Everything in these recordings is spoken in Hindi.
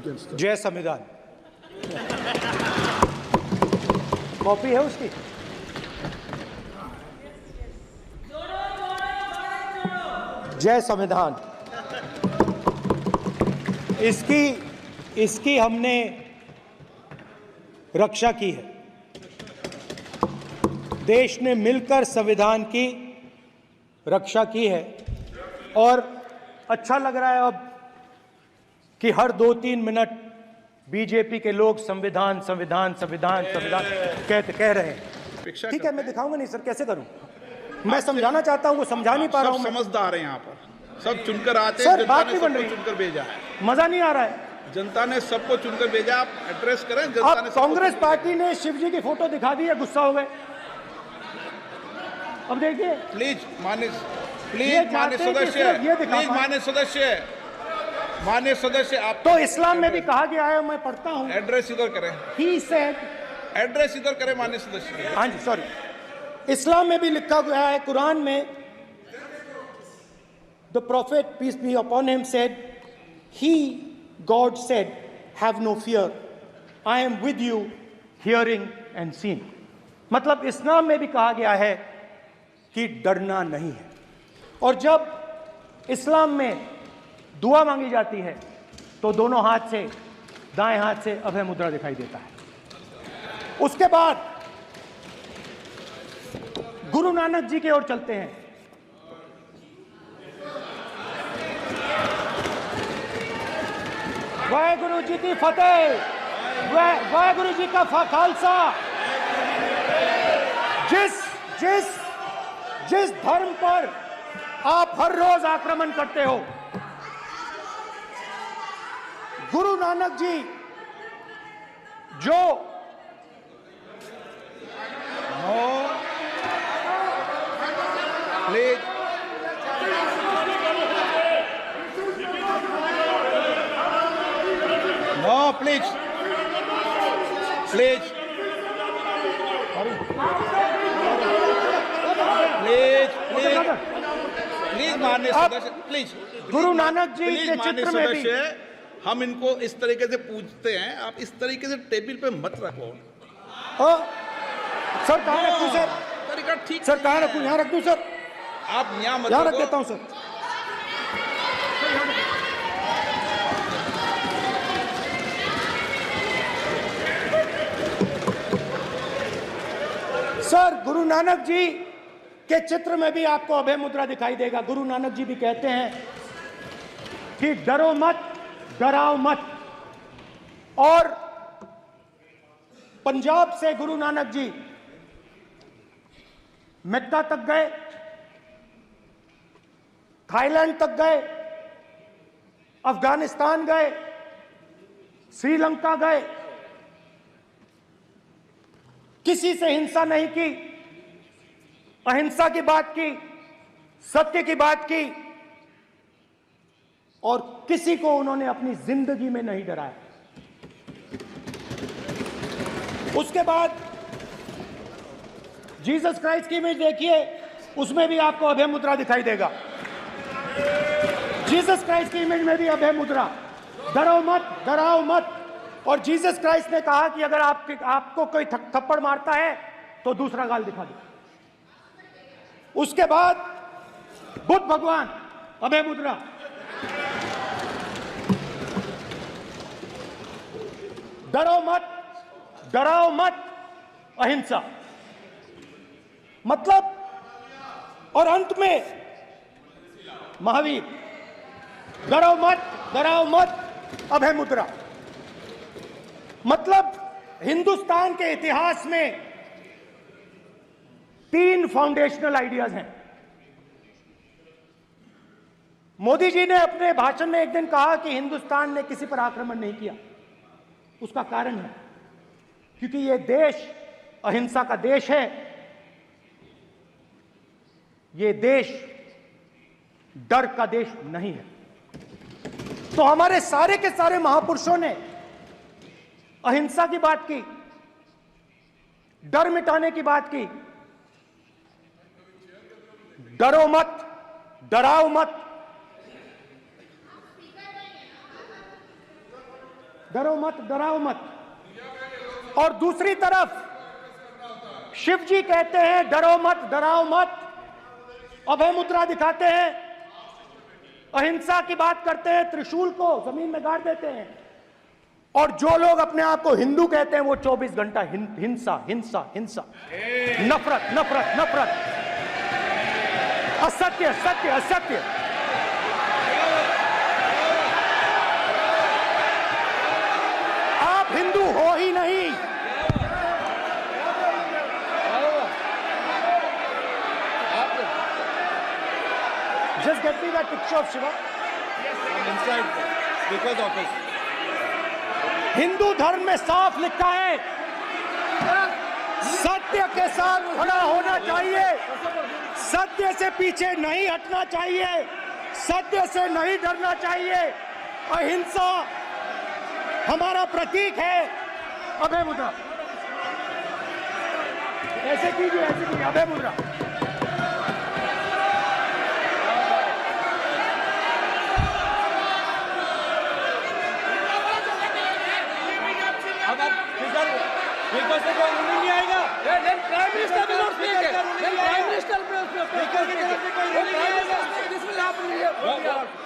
जय संविधान। कॉपी है उसकी? जय संविधान। इसकी हमने रक्षा की है। देश ने मिलकर संविधान की रक्षा की है और अच्छा लग रहा है अब कि हर 2-3 मिनट बीजेपी के लोग संविधान संविधान संविधान संविधान कह रहे हैं। ठीक है, मैं दिखाऊंगा नहीं सर, कैसे करूं? मैं समझाना चाहता हूं, वो समझा नहीं पा रहा हूं। समझदार है यहाँ पर, सब चुनकर आते हैं। सर बात नहीं बन रही, चुनकर भेजा है, मजा नहीं आ रहा है। जनता ने सबको चुनकर भेजा, आप एड्रेस करें। जनता ने कांग्रेस पार्टी ने शिव जी की फोटो दिखा दी है, गुस्सा हो गए। अब देखिए प्लीज मान्य सदस्य आप तो इस्लाम में भी कहा गया है, मैं पढ़ता हूं। एड्रेस इधर करें। He said, एड्रेस इधर करें मान्य सदस्य। हाँ जी सॉरी, इस्लाम में भी लिखा गया है, कुरान में, the prophet peace be upon him said, he god said have no fear, I am with you hearing and seeing. मतलब इस्लाम में भी कहा गया है कि डरना नहीं है। और जब इस्लाम में दुआ मांगी जाती है तो दोनों हाथ से, दाएं हाथ से अभय मुद्रा दिखाई देता है। उसके बाद गुरु नानक जी की ओर चलते हैं। वाहेगुरु जी की फतेह, वाहेगुरु जी का खालसा। जिस धर्म पर आप हर रोज आक्रमण करते हो, गुरु नानक जी जो प्लीज माननीय सदस्य, प्लीज गुरु नानक जी के चित्र में भी हम इनको इस तरीके से पूछते हैं, आप इस तरीके से टेबल पे मत रखो। सर कहाँ रखूं सर? तरीका ठीक सर कहाँ रखूं? यहाँ रख दूं सर? आप यहाँ मत यहाँ रख देता हूँ सर। सर गुरु नानक जी के चित्र में भी आपको अभय मुद्रा दिखाई देगा। गुरु नानक जी भी कहते हैं कि डरो मत, डराओ मत। और पंजाब से गुरु नानक जी मेक्का तक गए, थाईलैंड तक गए, अफगानिस्तान गए, श्रीलंका गए, किसी से हिंसा नहीं की, अहिंसा की बात की, सत्य की बात की, और किसी को उन्होंने अपनी जिंदगी में नहीं डराया। उसके बाद जीसस क्राइस्ट की इमेज देखिए, उसमें भी आपको अभय मुद्रा दिखाई देगा। जीसस क्राइस्ट की इमेज में भी अभय मुद्रा, डरो मत, डराओ मत। और जीसस क्राइस्ट ने कहा कि अगर आपको कोई थप्पड़ मारता है तो दूसरा गाल दिखा दो। उसके बाद बुद्ध भगवान, अभय मुद्रा। डरो मत, डराओ मत, अहिंसा। मतलब, और अंत में महावीर, डरो मत, डराओ मत, अभय मुद्रा। मतलब हिंदुस्तान के इतिहास में 3 फाउंडेशनल आइडियाज हैं। मोदी जी ने अपने भाषण में एक दिन कहा कि हिंदुस्तान ने किसी पर आक्रमण नहीं किया। उसका कारण है क्योंकि यह देश अहिंसा का देश है। यह देश डर का देश नहीं है। तो हमारे सारे के सारे महापुरुषों ने अहिंसा की बात की, डर मिटाने की बात की। डरो मत, डराओ मत। डरो मत, डराओ मत। और दूसरी तरफ शिव जी कहते हैं डरो मत, डराओ मत, अभय मुद्रा दिखाते हैं, अहिंसा की बात करते हैं, त्रिशूल को जमीन में गाड़ देते हैं। और जो लोग अपने आप को हिंदू कहते हैं वो 24 घंटा हिंसा हिंसा हिंसा, नफरत नफरत नफरत, असत्य सत्य असत्य। आप हिंदू हो ही नहीं। Just get me that picture of Shiva. inside speaker's office. Hindu धर्म में साफ लिखा है सत्य के साथ खड़ा होना चाहिए, सत्य से पीछे नहीं हटना चाहिए, सत्य से नहीं डरना चाहिए। अहिंसा हमारा प्रतीक है। अभय मुद्रा ऐसे कीजिए, ऐसे कीजिए, अभय मुद्रा। से कोई रूलिंग नहीं आएगा। Prime minister will not speak. Prime minister will not speak. This will happen.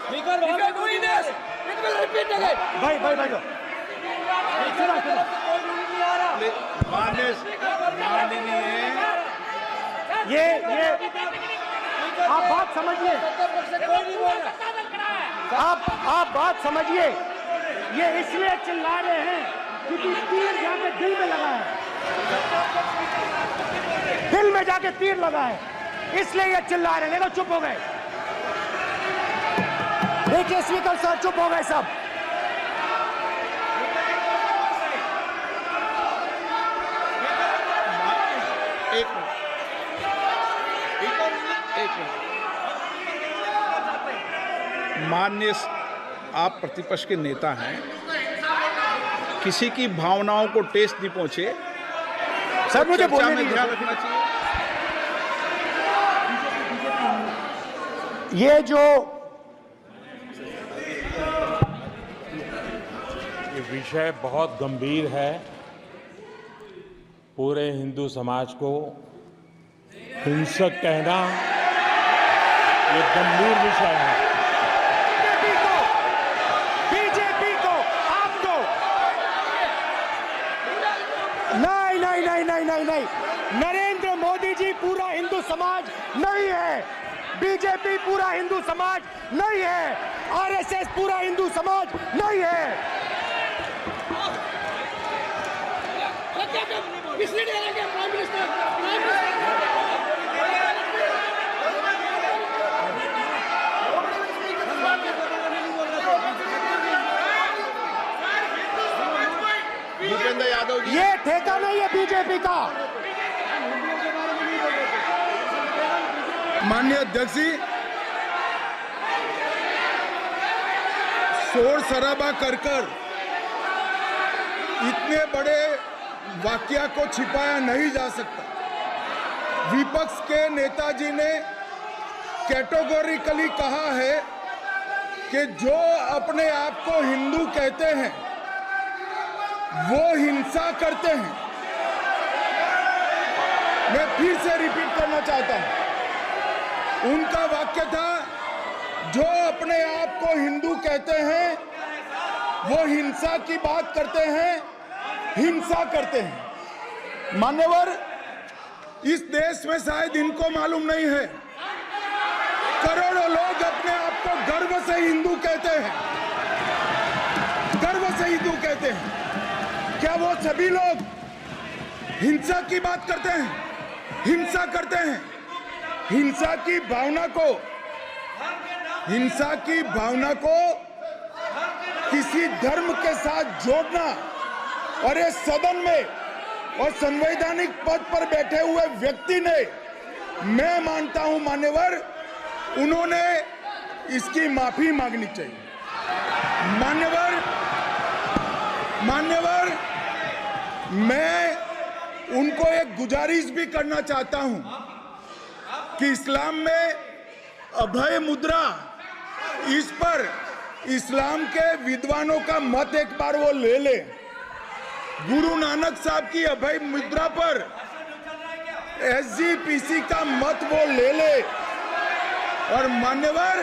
Speaker, if you are doing this, it will repeat again. भाई भाई भाई चला चला। कोई रूलिंग नहीं आ रहा। माननीय ये आप बात समझिए, कोई नहीं बोल रहा। आप बात समझिए। ये इसलिए चिल्ला रहे हैं क्योंकि तीर जाके दिल में लगा है, दिल में जाके तीर लगा है, इसलिए ये चिल्ला रहे हैं। नहीं तो चुप हो गए। देखिए स्पीकर साहब चुप हो गए सब। एक मिनट। माननीय आप प्रतिपक्ष के नेता हैं, किसी की भावनाओं को ठेस नहीं पहुंचे, सर मुझे चर्चा बोलने में दीजिए। ध्यान रखना चाहिए। ये जो ये विषय बहुत गंभीर है। पूरे हिंदू समाज को हिंसक कहना ये गंभीर विषय है। बीजेपी को आपको नहीं, नरेंद्र मोदी जी पूरा हिंदू समाज नहीं है, बीजेपी पूरा हिंदू समाज नहीं है, आरएसएस पूरा हिंदू समाज नहीं है। भूपेंद्र यादव जी, ये ठेका नहीं है बीजेपी का। माननीय अध्यक्ष जी, शोर शराबा कर इतने बड़े वाकया को छिपाया नहीं जा सकता। विपक्ष के नेताजी ने कैटेगोरिकली कहा है कि जो अपने आप को हिंदू कहते हैं वो हिंसा करते हैं। मैं फिर से रिपीट करना चाहता हूं, उनका वाक्य था जो अपने आप को हिंदू कहते हैं वो हिंसा की बात करते हैं, हिंसा करते हैं। मान्यवर, इस देश में शायद इनको मालूम नहीं है, करोड़ों लोग अपने आप को गर्व से हिंदू कहते हैं, गर्व से हिंदू कहते हैं। क्या वो सभी लोग हिंसा की बात करते हैं, हिंसा करते हैं? हिंसा की भावना को किसी धर्म के साथ जोड़ना और इस सदन में और संवैधानिक पद पर बैठे हुए व्यक्ति ने, मैं मानता हूं मान्यवर, उन्होंने इसकी माफी मांगनी चाहिए। मान्यवर, मैं उनको एक गुजारिश भी करना चाहता हूं कि इस्लाम में अभय मुद्रा, इस पर इस्लाम के विद्वानों का मत एक बार वो ले ले। गुरु नानक साहब की अभय मुद्रा पर SGPC का मत वो ले ले। और मान्यवर,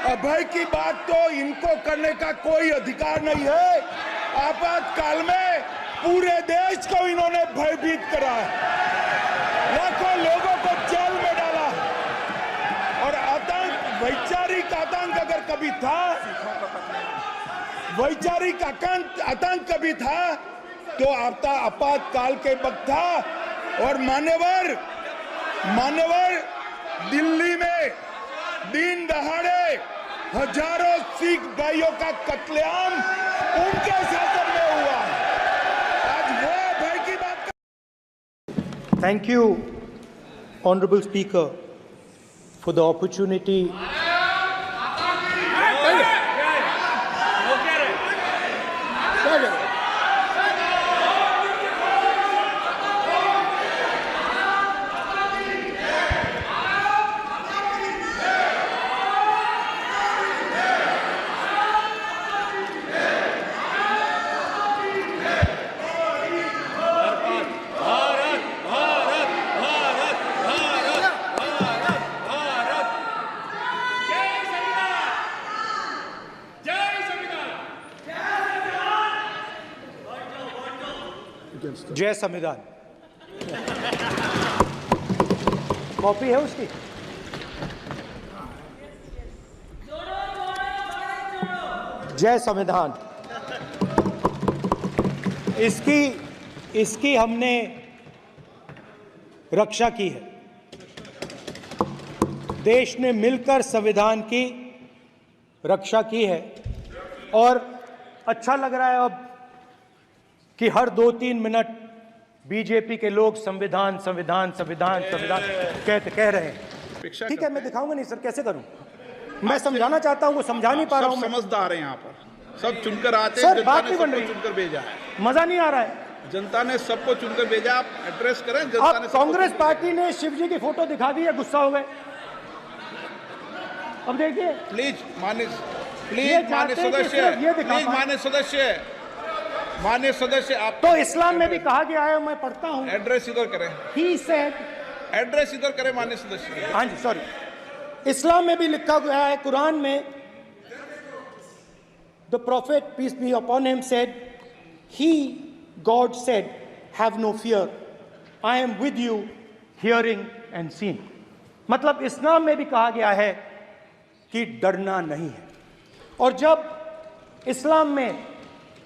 अभय की बात तो इनको करने का कोई अधिकार नहीं है। आपातकाल में पूरे देश को इन्होंने भयभीत करा है, लाखों लोगों को जेल में डाला। और आतंक, वैचारिक आतंक अगर कभी था, वैचारिक आतंक कभी था तो आपातकाल के वक्त था। और मान्यवर दिल्ली में दिन दहाड़े हजारों सिख भाइयों का कत्लेआम उनके शासन में हुआ। आज वो भाई की बात। Thank you, Honorable Speaker, for the opportunity. जय संविधान। कॉपी है उसकी? जय संविधान। इसकी हमने रक्षा की है। देश ने मिलकर संविधान की रक्षा की है। और अच्छा लग रहा है अब कि हर 2-3 मिनट बीजेपी के लोग संविधान संविधान संविधान संविधान कह रहे हैं। ठीक है, मैं दिखाऊंगा नहीं सर, कैसे करूं? मैं समझाना चाहता हूं, वो समझा नहीं पा रहा हूं। समझदार है यहाँ पर, सब चुनकर आते हैं। सर बात नहीं बन रही, चुनकर भेजा है, मजा नहीं आ रहा है। जनता ने सबको चुनकर भेजा, आप एड्रेस करें। जनता ने कांग्रेस पार्टी ने शिव जी की फोटो दिखा दी है, गुस्सा हो गए। अब देखिए, प्लीज मान्य सदस्य, आप तो इस्लाम में भी कहा गया है, मैं पढ़ता हूं। एड्रेस इधर करें। He said, एड्रेस इधर करें मान्य सदस्य। हाँ जी, सॉरी। इस्लाम में भी लिखा गया है, कुरान में, the prophet peace be upon him said, God said, have no fear, I am with you, hearing and seeing। मतलब इस्लाम में भी कहा गया है कि डरना नहीं है। और जब इस्लाम में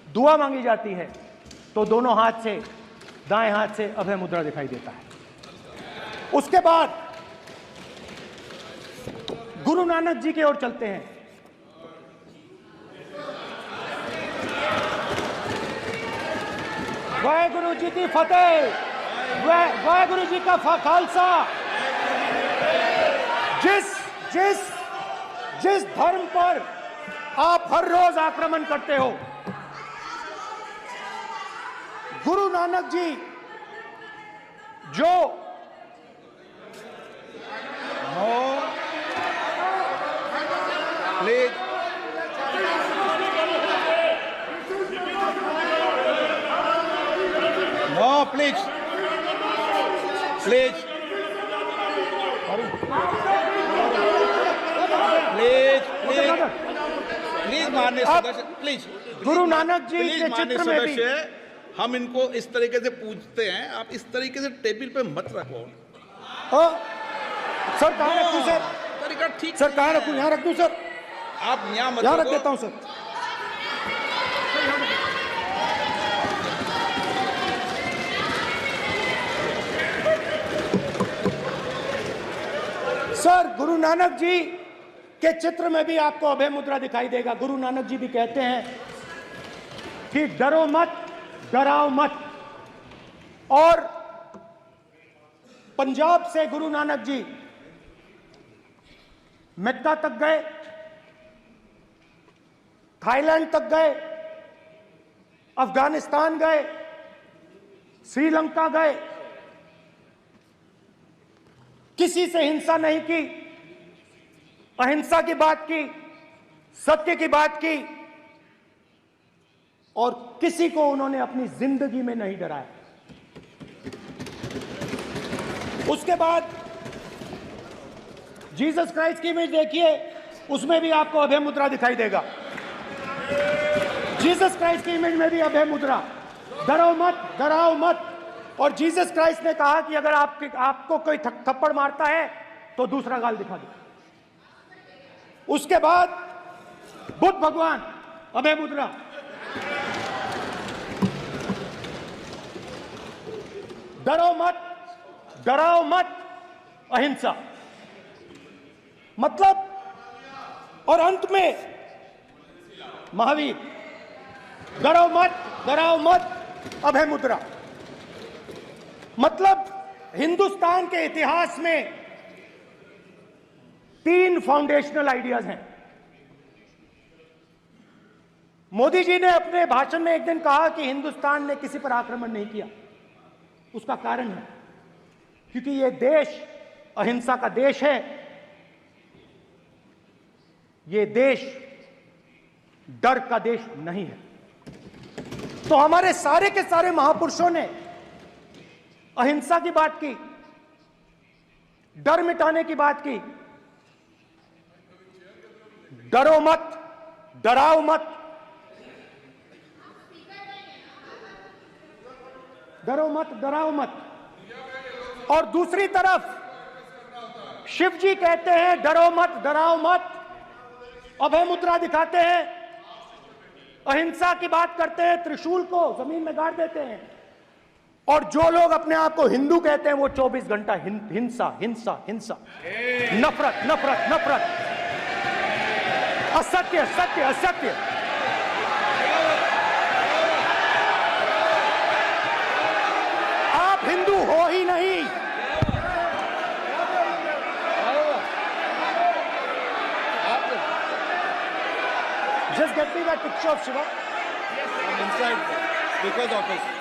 दुआ मांगी जाती है तो दोनों हाथ से, दाएं हाथ से अभय मुद्रा दिखाई देता है। उसके बाद गुरु नानक जी की ओर चलते हैं। वाहेगुरु जी की फतेह, वाहेगुरु जी का खालसा। जिस धर्म पर आप हर रोज आक्रमण करते हो, गुरु नानक जी जो प्लीज माननीय सदस्य, प्लीज। गुरु नानक जी के चित्र में भी हम इनको इस तरीके से पूछते हैं, आप इस तरीके से टेबल पे मत रखो। सर कहाँ रखूं सर? तरीका ठीक सर कहाँ रखूं? यहाँ रख दूं सर? आप यहाँ मत यहाँ रख देता हूं सर। सर गुरु नानक जी के चित्र में भी आपको अभय मुद्रा दिखाई देगा। गुरु नानक जी भी कहते हैं कि डरो मत, डराओ मत। और पंजाब से गुरु नानक जी मेक्का तक गए, थाईलैंड तक गए, अफगानिस्तान गए, श्रीलंका गए, किसी से हिंसा नहीं की, अहिंसा की बात की, सत्य की बात की और किसी को उन्होंने अपनी जिंदगी में नहीं डराया। उसके बाद जीसस क्राइस्ट की इमेज देखिए, उसमें भी आपको अभय मुद्रा दिखाई देगा। जीसस क्राइस्ट की इमेज में भी अभय मुद्रा, डरो मत, डराओ मत। और जीसस क्राइस्ट ने कहा कि अगर आपको कोई थप्पड़ मारता है तो दूसरा गाल दिखा दो। उसके बाद बुद्ध भगवान, अभय मुद्रा। डरो मत, डराओ मत, अहिंसा। मतलब, और अंत में महावीर, डरो मत, डराओ मत, अभय मुद्रा। मतलब हिंदुस्तान के इतिहास में 3 फाउंडेशनल आइडियाज हैं। मोदी जी ने अपने भाषण में एक दिन कहा कि हिंदुस्तान ने किसी पर आक्रमण नहीं किया। उसका कारण है क्योंकि यह देश अहिंसा का देश है। यह देश डर का देश नहीं है। तो हमारे सारे के सारे महापुरुषों ने अहिंसा की बात की, डर मिटाने की बात की। डरो मत, डराओ मत, डरो मत, डराओ मत। और दूसरी तरफ शिव जी कहते हैं डरो मत, डराओ मत, अभय मुद्रा दिखाते हैं, अहिंसा की बात करते हैं, त्रिशूल को जमीन में गाड़ देते हैं। और जो लोग अपने आप को हिंदू कहते हैं वो 24 घंटा हिंसा, हिंसा, हिंसा, नफरत, नफरत, नफरत, असत्य, सत्य, असत्य। आप हिंदू हो ही नहीं। Just get me that picture of Shiva. Inside, because office.